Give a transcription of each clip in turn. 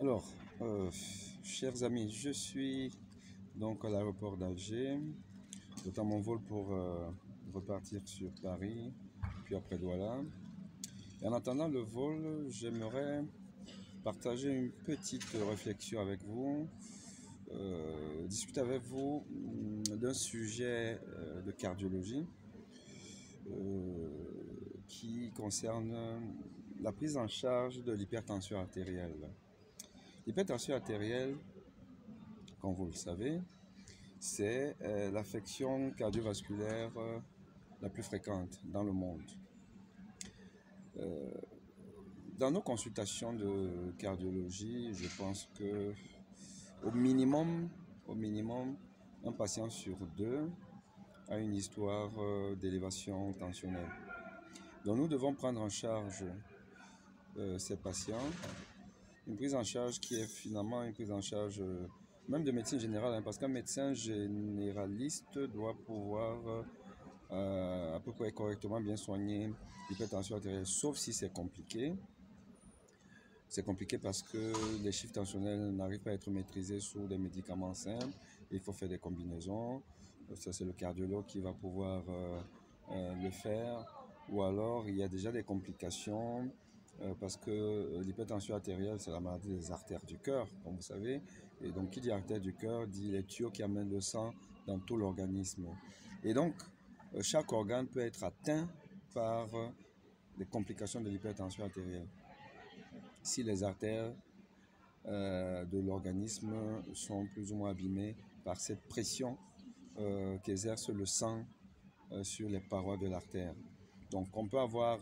Alors, chers amis, je suis donc à l'aéroport d'Alger. J'attends mon vol pour repartir sur Paris, puis après Douala. Et en attendant le vol, j'aimerais partager une petite réflexion avec vous, discuter avec vous d'un sujet de cardiologie qui concerne la prise en charge de l'hypertension artérielle. L'hypertension artérielle, comme vous le savez, c'est l'affection cardiovasculaire la plus fréquente dans le monde. Dans nos consultations de cardiologie, je pense que au minimum, un patient sur deux a une histoire d'élévation tensionnelle. Donc nous devons prendre en charge ces patients, une prise en charge qui est finalement une prise en charge même de médecine générale, hein, parce qu'un médecin généraliste doit pouvoir à peu près correctement bien soigner l'hypertension artérielle, sauf si c'est compliqué. C'est compliqué parce que les chiffres tensionnels n'arrivent pas à être maîtrisés sous des médicaments simples. Il faut faire des combinaisons. Ça, c'est le cardiologue qui va pouvoir le faire. Ou alors, il y a déjà des complications parce que l'hypertension artérielle, c'est la maladie des artères du cœur, comme vous savez. Et donc, qui dit artère du cœur dit les tuyaux qui amènent le sang dans tout l'organisme. Et donc, chaque organe peut être atteint par les complications de l'hypertension artérielle. Si les artères de l'organisme sont plus ou moins abîmées par cette pression qu'exerce le sang sur les parois de l'artère. Donc on peut avoir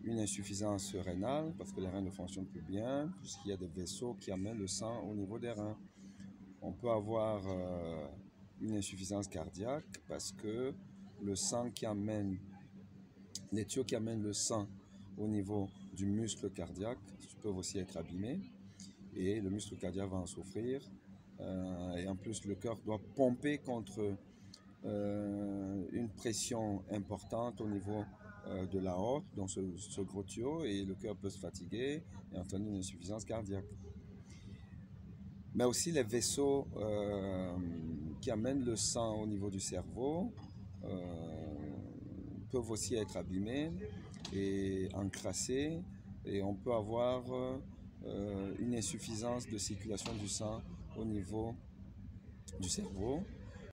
une insuffisance rénale parce que les reins ne fonctionnent plus bien, puisqu'il y a des vaisseaux qui amènent le sang au niveau des reins. On peut avoir une insuffisance cardiaque parce que le sang qui amène, les tuyaux qui amènent le sang au niveau du muscle cardiaque peuvent aussi être abîmés et le muscle cardiaque va en souffrir. Et en plus, le cœur doit pomper contre une pression importante au niveau de l'aorte, donc ce gros tuyau, et le cœur peut se fatiguer et entraîner une insuffisance cardiaque. Mais aussi les vaisseaux qui amènent le sang au niveau du cerveau peuvent aussi être abîmés et encrassés, et on peut avoir une insuffisance de circulation du sang au niveau du cerveau,